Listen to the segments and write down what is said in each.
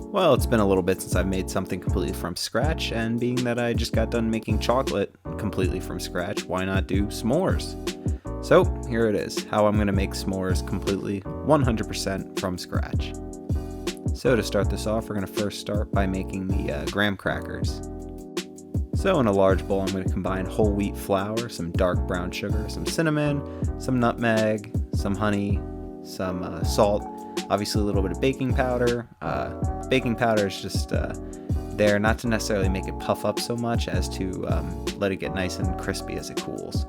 Well, it's been a little bit since I've made something completely from scratch, and being that I just got done making chocolate completely from scratch, why not do s'mores? So, here it is, how I'm going to make s'mores completely 100% from scratch. So to start this off, we're going to first start by making the graham crackers. So in a large bowl, I'm going to combine whole wheat flour, some dark brown sugar, some cinnamon, some nutmeg, some honey, some salt, obviously a little bit of baking powder. Baking powder is just there not to necessarily make it puff up so much as to let it get nice and crispy as it cools.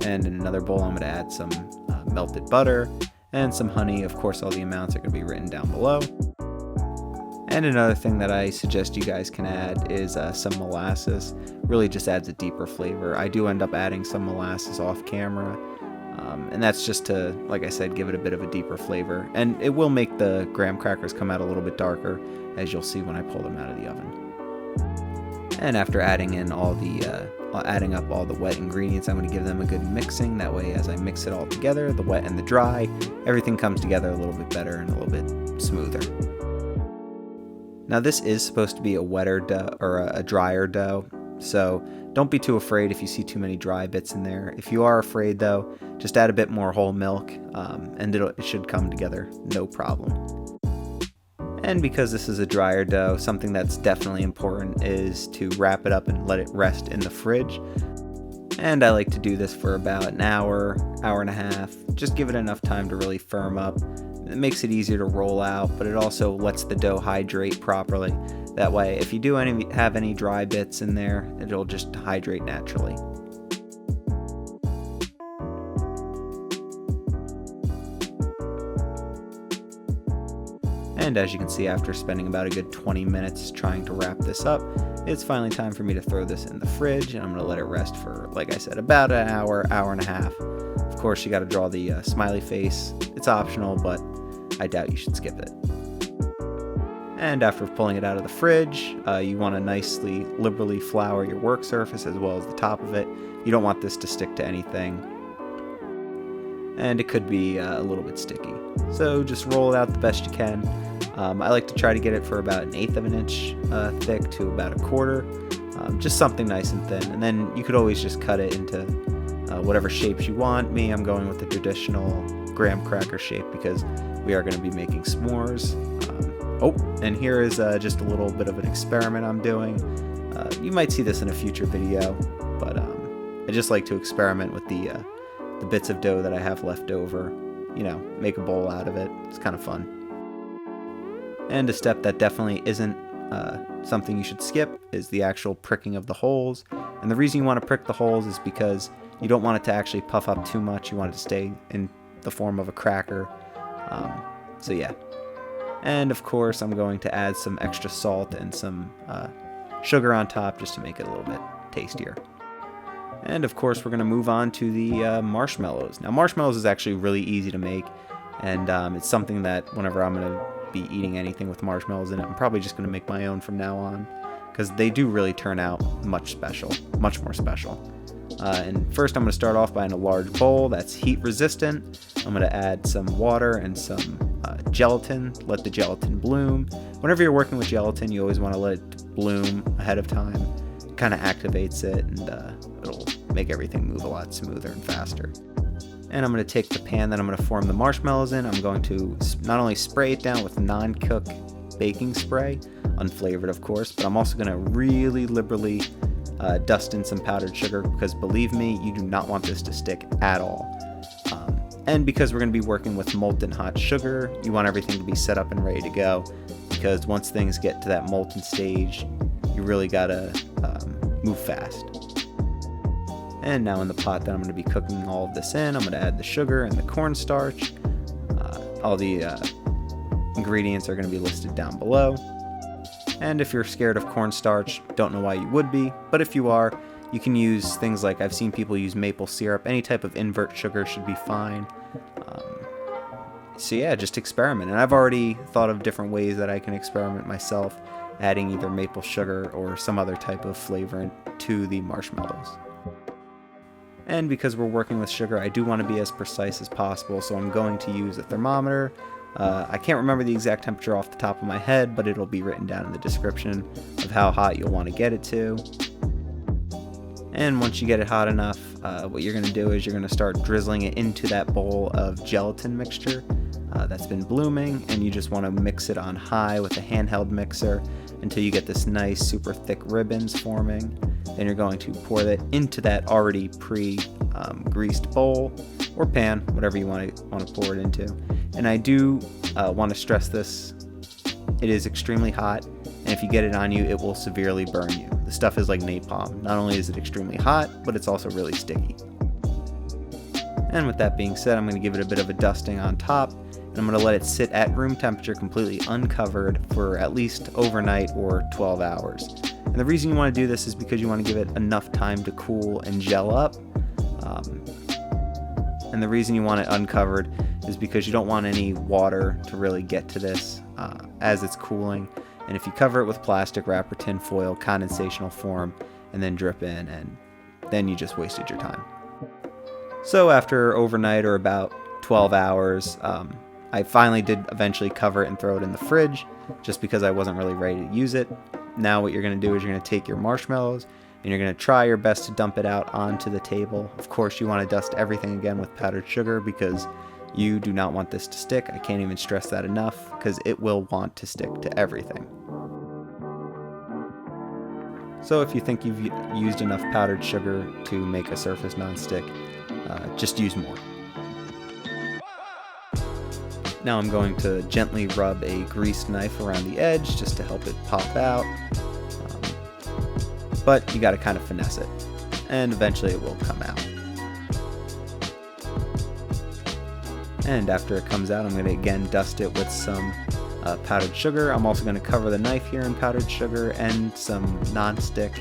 And in another bowl, I'm going to add some melted butter and some honey. Of course, all the amounts are going to be written down below. And another thing that I suggest you guys can add is some molasses. Really just adds a deeper flavor. I do end up adding some molasses off camera. And that's just to, like I said, give it a bit of a deeper flavor. And it will make the graham crackers come out a little bit darker, as you'll see when I pull them out of the oven. And after adding in adding up all the wet ingredients, I'm going to give them a good mixing. That way, as I mix it all together, the wet and the dry, everything comes together a little bit better and a little bit smoother. Now, this is supposed to be a wetter dough or a drier dough, so don't be too afraid if you see too many dry bits in there. If you are afraid, though, just add a bit more whole milk, and it should come together no problem. And because this is a drier dough, something that's definitely important is to wrap it up and let it rest in the fridge. And I like to do this for about an hour, hour and a half. Just give it enough time to really firm up. It makes it easier to roll out, but it also lets the dough hydrate properly. That way, if you do have any dry bits in there, it'll just hydrate naturally. And as you can see, after spending about a good 20 minutes trying to wrap this up, it's finally time for me to throw this in the fridge, and I'm going to let it rest for, like I said, about an hour, hour and a half. Of course, you got to draw the smiley face. It's optional, but I doubt you should skip it. And after pulling it out of the fridge, you want to nicely, liberally flour your work surface as well as the top of it. You don't want this to stick to anything. And it could be a little bit sticky. So just roll it out the best you can. I like to try to get it for about 1/8 of an inch thick to about 1/4. Just something nice and thin. And then you could always just cut it into whatever shapes you want. Me, I'm going with the traditional graham cracker shape because we are going to be making s'mores. And here is just a little bit of an experiment I'm doing. You might see this in a future video, but I just like to experiment with the bits of dough that I have left over. You know, make a bowl out of it. It's kind of fun. And a step that definitely isn't something you should skip is the actual pricking of the holes. And the reason you want to prick the holes is because you don't want it to actually puff up too much. You want it to stay in the form of a cracker. So yeah. And of course, I'm going to add some extra salt and some sugar on top just to make it a little bit tastier. And of course, we're going to move on to the marshmallows. Now, marshmallows is actually really easy to make, and it's something that whenever I'm going to be eating anything with marshmallows in it, I'm probably just going to make my own from now on, because they do really turn out much more special. And first, I'm going to start off by in a large bowl that's heat resistant. I'm going to add some water and some gelatin. Let the gelatin bloom. Whenever you're working with gelatin, you always want to let it bloom ahead of time. It kind of activates it, and it'll make everything move a lot smoother and faster. And I'm going to take the pan that I'm going to form the marshmallows in. I'm going to not only spray it down with non-cook baking spray, unflavored of course, but I'm also going to really liberally dust in some powdered sugar, because believe me, you do not want this to stick at all. And because we're going to be working with molten hot sugar, you want everything to be set up and ready to go, because once things get to that molten stage, you really got to move fast. And now in the pot that I'm going to be cooking all of this in, I'm going to add the sugar and the cornstarch. All the ingredients are going to be listed down below. And if you're scared of cornstarch, don't know why you would be, but if you are, you can use things like, I've seen people use maple syrup. Any type of invert sugar should be fine. So yeah, just experiment. And I've already thought of different ways that I can experiment myself, adding either maple sugar or some other type of flavor to the marshmallows. And because we're working with sugar, I do want to be as precise as possible, so I'm going to use a thermometer I can't remember the exact temperature off the top of my head, but it'll be written down in the description of how hot you'll want to get it to. And once you get it hot enough, what you're going to do is you're going to start drizzling it into that bowl of gelatin mixture that's been blooming, and you just want to mix it on high with a handheld mixer until you get this nice super thick ribbons forming. Then you're going to pour that into that already pre-greased bowl or pan, whatever you want to pour it into. And I do want to stress this, it is extremely hot, and if you get it on you, it will severely burn you. The stuff is like napalm. Not only is it extremely hot, but it's also really sticky. And with that being said, I'm going to give it a bit of a dusting on top, and I'm going to let it sit at room temperature completely uncovered for at least overnight or 12 hours. And the reason you want to do this is because you want to give it enough time to cool and gel up. And the reason you want it uncovered is because you don't want any water to really get to this as it's cooling. And if you cover it with plastic wrap or tin foil, condensation will form and then drip in, and then you just wasted your time. So after overnight or about 12 hours, I finally did eventually cover it and throw it in the fridge just because I wasn't really ready to use it. Now what you're going to do is you're going to take your marshmallows and you're going to try your best to dump it out onto the table. Of course, you want to dust everything again with powdered sugar because you do not want this to stick. I can't even stress that enough because it will want to stick to everything. So if you think you've used enough powdered sugar to make a surface nonstick, just use more. Now I'm going to gently rub a greased knife around the edge just to help it pop out. But you got to kind of finesse it, and eventually it will come out. And after it comes out, I'm going to again dust it with some powdered sugar. I'm also going to cover the knife here in powdered sugar and some nonstick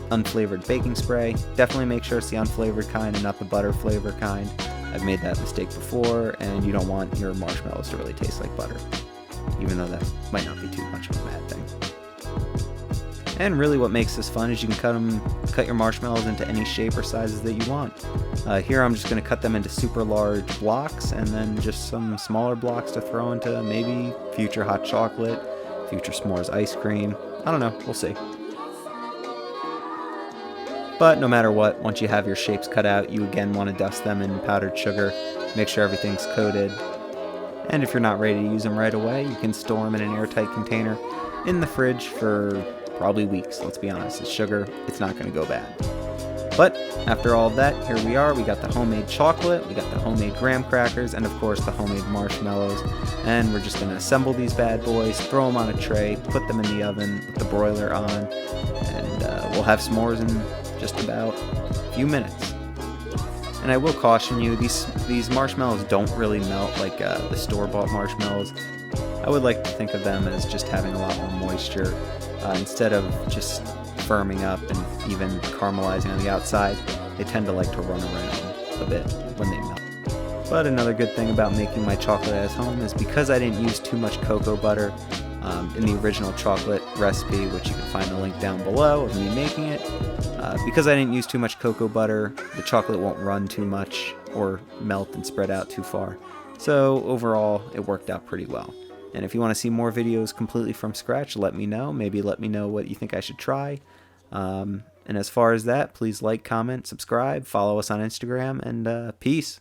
unflavored baking spray. Definitely make sure it's the unflavored kind and not the butter flavor kind. I've made that mistake before, and you don't want your marshmallows to really taste like butter, even though that might not be too much of a bad thing. And really what makes this fun is you can cut your marshmallows into any shape or sizes that you want. Here I'm just going to cut them into super large blocks, and then just some smaller blocks to throw into maybe future hot chocolate, future s'mores ice cream. I don't know, we'll see. But no matter what, once you have your shapes cut out, you again want to dust them in powdered sugar, make sure everything's coated. And if you're not ready to use them right away, you can store them in an airtight container in the fridge for probably weeks. Let's be honest, it's sugar, it's not going to go bad. But after all of that, here we are. We got the homemade chocolate, we got the homemade graham crackers, and of course the homemade marshmallows. And we're just going to assemble these bad boys, throw them on a tray, put them in the oven with the broiler on, and we'll have s'mores in just about a few minutes. And I will caution you, these marshmallows don't really melt like the store-bought marshmallows. I would like to think of them as just having a lot more moisture. Instead of just firming up and even caramelizing on the outside, they tend to like to run around a bit when they melt. But another good thing about making my chocolate at home is because I didn't use too much cocoa butter in the original chocolate recipe, which you can find the link down below of me making it. Because I didn't use too much cocoa butter, the chocolate won't run too much or melt and spread out too far. So overall, it worked out pretty well. And if you want to see more videos completely from scratch, let me know. Maybe let me know what you think I should try. And as far as that, please like, comment, subscribe, follow us on Instagram, and peace.